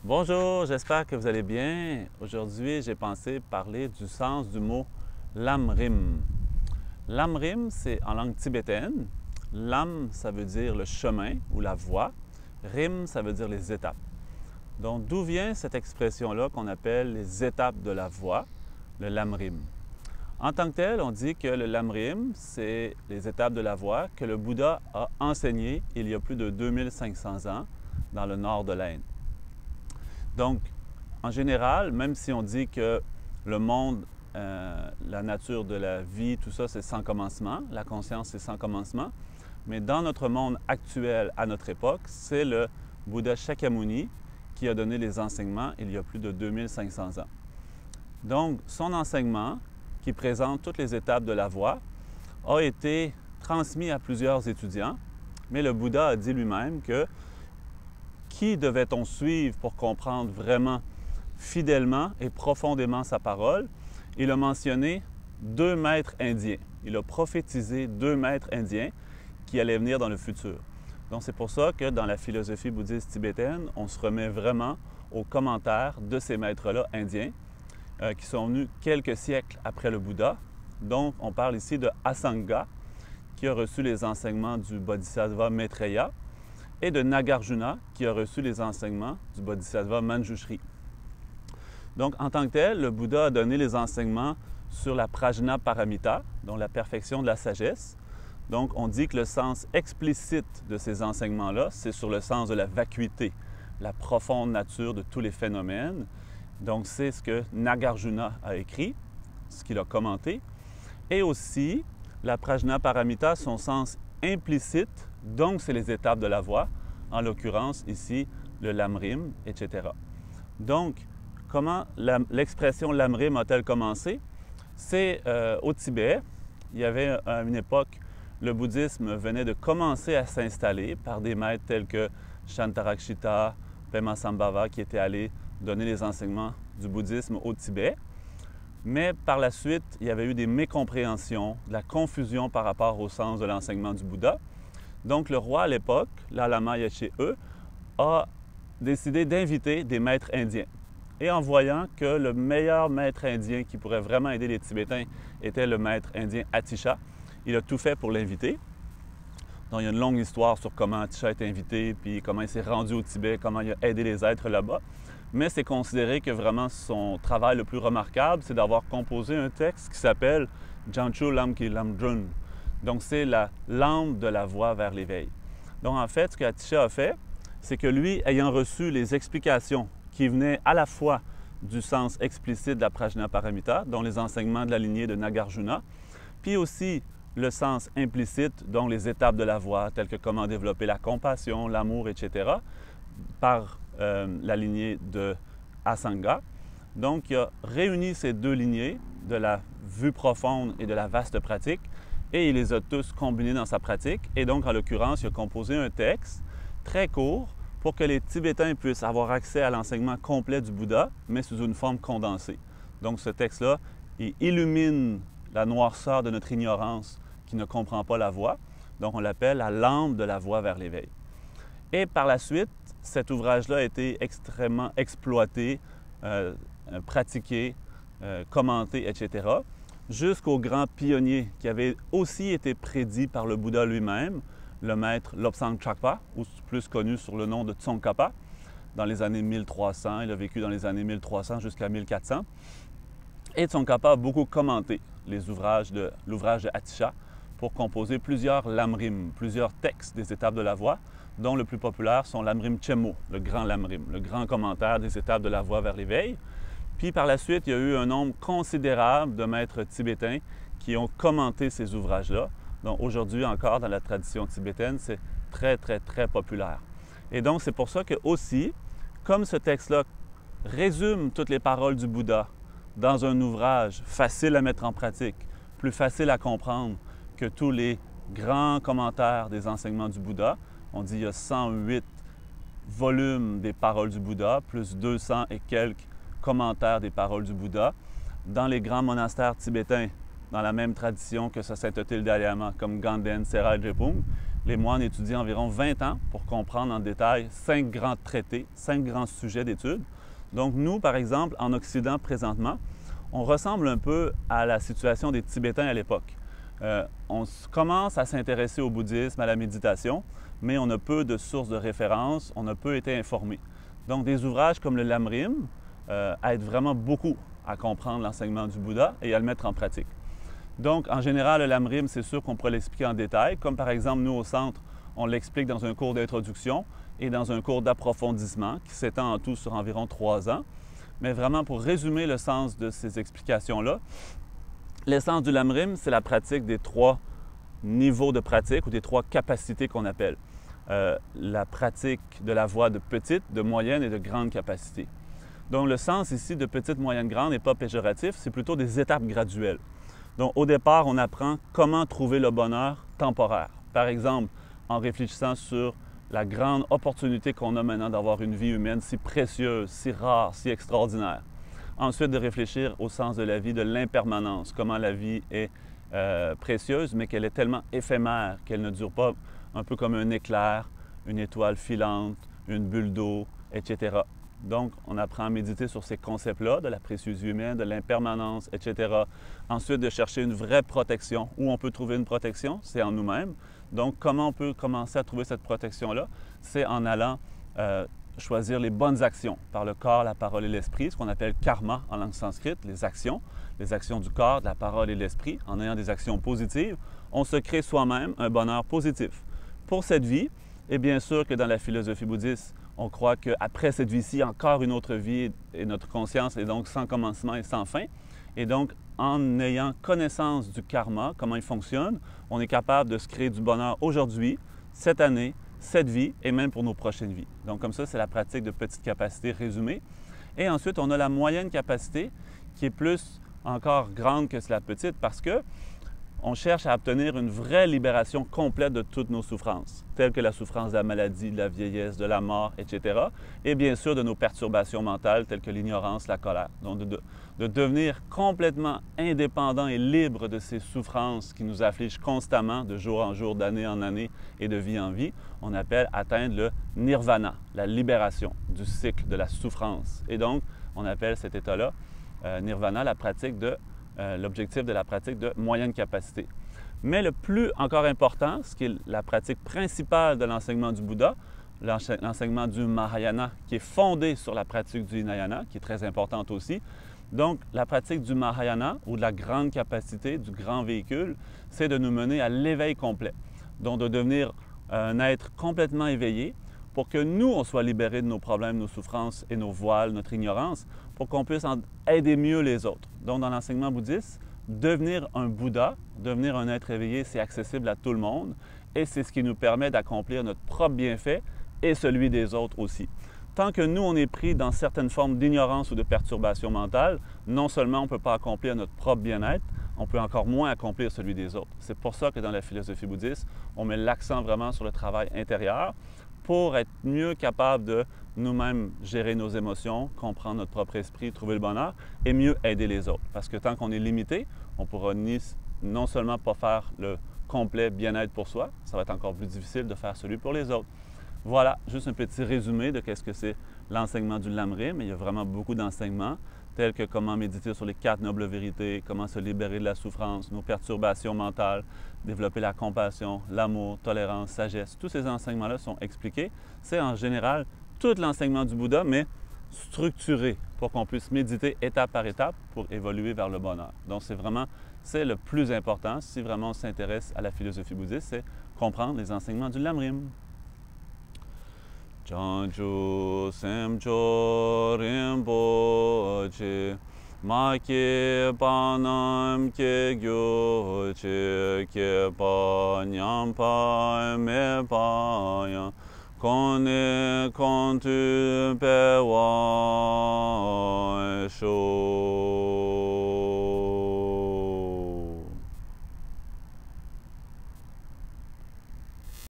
Bonjour, j'espère que vous allez bien. Aujourd'hui, j'ai pensé parler du sens du mot Lamrim. Lamrim, c'est en langue tibétaine. Lam, ça veut dire le chemin ou la voie. Rim, ça veut dire les étapes. Donc, d'où vient cette expression-là qu'on appelle les étapes de la voie, le Lamrim? En tant que tel, on dit que le Lamrim, c'est les étapes de la voie que le Bouddha a enseignées il y a plus de 2500 ans dans le nord de l'Inde. Donc, en général, même si on dit que le monde, la nature de la vie, tout ça, c'est sans commencement, la conscience, c'est sans commencement, mais dans notre monde actuel, à notre époque, c'est le Bouddha Shakyamuni qui a donné les enseignements il y a plus de 2500 ans. Donc, son enseignement, qui présente toutes les étapes de la voie, a été transmis à plusieurs étudiants, mais le Bouddha a dit lui-même que qui devait-on suivre pour comprendre vraiment fidèlement et profondément sa parole? Il a mentionné 2 maîtres indiens. Il a prophétisé 2 maîtres indiens qui allaient venir dans le futur. Donc c'est pour ça que dans la philosophie bouddhiste tibétaine, on se remet vraiment aux commentaires de ces maîtres-là indiens qui sont venus quelques siècles après le Bouddha. Donc on parle ici de Asanga qui a reçu les enseignements du Bodhisattva Maitreya et de Nagarjuna, qui a reçu les enseignements du Bodhisattva Manjushri. Donc, en tant que tel, le Bouddha a donné les enseignements sur la Prajna Paramita, donc la perfection de la sagesse. Donc, on dit que le sens explicite de ces enseignements-là, c'est sur le sens de la vacuité, la profonde nature de tous les phénomènes. Donc, c'est ce que Nagarjuna a écrit, ce qu'il a commenté. Et aussi, la Prajna Paramita, son sens implicite, donc c'est les étapes de la voie, en l'occurrence ici le Lamrim, etc. Donc, comment l'expression Lamrim a-t-elle commencé? C'est au Tibet, il y avait à une époque, le bouddhisme venait de commencer à s'installer par des maîtres tels que Shantarakshita, Pema Sambhava, qui étaient allés donner les enseignements du bouddhisme au Tibet. Mais par la suite, il y avait eu des mécompréhensions, de la confusion par rapport au sens de l'enseignement du Bouddha. Donc le roi à l'époque, Lama Yeshe-e, a décidé d'inviter des maîtres indiens. Et en voyant que le meilleur maître indien qui pourrait vraiment aider les Tibétains était le maître indien Atisha, il a tout fait pour l'inviter. Donc il y a une longue histoire sur comment Atisha a été invité, puis comment il s'est rendu au Tibet, comment il a aidé les êtres là-bas. Mais c'est considéré que vraiment son travail le plus remarquable, c'est d'avoir composé un texte qui s'appelle Janchu Lamki Lamdrun. Donc c'est la lampe de la voie vers l'éveil. Donc en fait, ce qu'Atisha a fait, c'est que lui, ayant reçu les explications qui venaient à la fois du sens explicite de la Prajna Paramita, dont les enseignements de la lignée de Nagarjuna, puis aussi le sens implicite, dont les étapes de la voie, telles que comment développer la compassion, l'amour, etc., par la lignée de Asanga. Donc, il a réuni ces 2 lignées de la vue profonde et de la vaste pratique et il les a tous combinés dans sa pratique. Et donc, en l'occurrence, il a composé un texte très court pour que les Tibétains puissent avoir accès à l'enseignement complet du Bouddha, mais sous une forme condensée. Donc, ce texte-là, il illumine la noirceur de notre ignorance qui ne comprend pas la voie. Donc, on l'appelle la lampe de la voie vers l'éveil. Et par la suite, cet ouvrage-là a été extrêmement exploité, pratiqué, commenté, etc., jusqu'au grand pionnier qui avait aussi été prédit par le Bouddha lui-même, le maître Lobsang Chakpa, ou plus connu sous le nom de Tsongkhapa, dans les années 1300. Il a vécu dans les années 1300 jusqu'à 1400. Et Tsongkhapa a beaucoup commenté l'ouvrage de Atisha pour composer plusieurs lamrim, plusieurs textes des étapes de la voie, dont le plus populaire sont Lamrim Chenmo, le grand lamrim, le grand commentaire des étapes de la voie vers l'éveil. Puis par la suite, il y a eu un nombre considérable de maîtres tibétains qui ont commenté ces ouvrages-là. Donc aujourd'hui encore, dans la tradition tibétaine, c'est très, très, très populaire. Et donc c'est pour ça que aussi, comme ce texte-là résume toutes les paroles du Bouddha dans un ouvrage facile à mettre en pratique, plus facile à comprendre que tous les grands commentaires des enseignements du Bouddha, on dit qu'il y a 108 volumes des paroles du Bouddha, plus 200 et quelques commentaires des paroles du Bouddha. Dans les grands monastères tibétains, dans la même tradition que ce Saint Othil Dalai Lama, comme Ganden, Serai Drepung, Les moines étudient environ 20 ans pour comprendre en détail 5 grands traités, 5 grands sujets d'étude. Donc nous, par exemple, en Occident présentement, on ressemble un peu à la situation des Tibétains à l'époque. On commence à s'intéresser au bouddhisme, à la méditation, mais on a peu de sources de référence, on a peu été informés. Donc des ouvrages comme le Lamrim aident vraiment beaucoup à comprendre l'enseignement du Bouddha et à le mettre en pratique. Donc, en général, le Lamrim, c'est sûr qu'on pourrait l'expliquer en détail, comme par exemple, nous, au centre, on l'explique dans un cours d'introduction et dans un cours d'approfondissement qui s'étend en tout sur environ 3 ans. Mais vraiment, pour résumer le sens de ces explications-là, l'essence du Lamrim, c'est la pratique des 3 niveaux de pratique ou des 3 capacités qu'on appelle. La pratique de la voie de petite, de moyenne et de grande capacité. Donc, le sens ici de petite, moyenne, grande n'est pas péjoratif, c'est plutôt des étapes graduelles. Donc, au départ, on apprend comment trouver le bonheur temporaire. Par exemple, en réfléchissant sur la grande opportunité qu'on a maintenant d'avoir une vie humaine si précieuse, si rare, si extraordinaire. Ensuite, de réfléchir au sens de la vie, de l'impermanence, comment la vie est précieuse, mais qu'elle est tellement éphémère qu'elle ne dure pas un peu comme un éclair, une étoile filante, une bulle d'eau, etc. Donc, on apprend à méditer sur ces concepts-là, de la précieuseté humaine, de l'impermanence, etc. Ensuite, de chercher une vraie protection. Où on peut trouver une protection, c'est en nous-mêmes. Donc, comment on peut commencer à trouver cette protection-là? C'est en allant choisir les bonnes actions par le corps, la parole et l'esprit, ce qu'on appelle karma en langue sanskrite, les actions du corps, de la parole et de l'esprit. En ayant des actions positives, on se crée soi-même un bonheur positif pour cette vie. Et bien sûr que dans la philosophie bouddhiste, on croit qu'après cette vie-ci, encore une autre vie et notre conscience est donc sans commencement et sans fin. Et donc, en ayant connaissance du karma, comment il fonctionne, on est capable de se créer du bonheur aujourd'hui, cette année, cette vie et même pour nos prochaines vies. Donc, comme ça, c'est la pratique de petite capacité résumée. Et ensuite, on a la moyenne capacité qui est plus encore grande que la petite parce que on cherche à obtenir une vraie libération complète de toutes nos souffrances, telles que la souffrance de la maladie, de la vieillesse, de la mort, etc. Et bien sûr de nos perturbations mentales, telles que l'ignorance, la colère. Donc de devenir complètement indépendant et libre de ces souffrances qui nous affligent constamment, de jour en jour, d'année en année et de vie en vie, on appelle atteindre le nirvana, la libération du cycle de la souffrance. Et donc, on appelle cet état-là, nirvana, la pratique de l'objectif de la pratique de moyenne capacité. Mais le plus encore important, ce qui est la pratique principale de l'enseignement du Bouddha, l'enseignement du Mahayana, qui est fondé sur la pratique du Hinayana, qui est très importante aussi. Donc, la pratique du Mahayana, ou de la grande capacité, du grand véhicule, c'est de nous mener à l'éveil complet. Donc, de devenir un être complètement éveillé pour que nous, on soit libérés de nos problèmes, nos souffrances et nos voiles, notre ignorance, pour qu'on puisse aider mieux les autres. Donc, dans l'enseignement bouddhiste, devenir un Bouddha, devenir un être éveillé, c'est accessible à tout le monde et c'est ce qui nous permet d'accomplir notre propre bienfait et celui des autres aussi. Tant que nous, on est pris dans certaines formes d'ignorance ou de perturbation mentale, non seulement on ne peut pas accomplir notre propre bien-être, on peut encore moins accomplir celui des autres. C'est pour ça que dans la philosophie bouddhiste, on met l'accent vraiment sur le travail intérieur pour être mieux capable de nous-mêmes gérer nos émotions, comprendre notre propre esprit, trouver le bonheur et mieux aider les autres. Parce que tant qu'on est limité, on ne pourra non seulement pas faire le complet bien-être pour soi, ça va être encore plus difficile de faire celui pour les autres. Voilà, juste un petit résumé de qu'est-ce que c'est l'enseignement du Lamrim, mais il y a vraiment beaucoup d'enseignements, tels que comment méditer sur les 4 nobles vérités, comment se libérer de la souffrance, nos perturbations mentales, développer la compassion, l'amour, tolérance, sagesse. Tous ces enseignements-là sont expliqués. C'est en général tout l'enseignement du Bouddha, mais structuré pour qu'on puisse méditer étape par étape pour évoluer vers le bonheur. Donc, c'est le plus important si vraiment on s'intéresse à la philosophie bouddhiste, c'est comprendre les enseignements du Lamrim. Chanchu semcho rinpoche ma ke panam ke gyo che ke pa nyam pa me pa ya kone kontu pe wa sho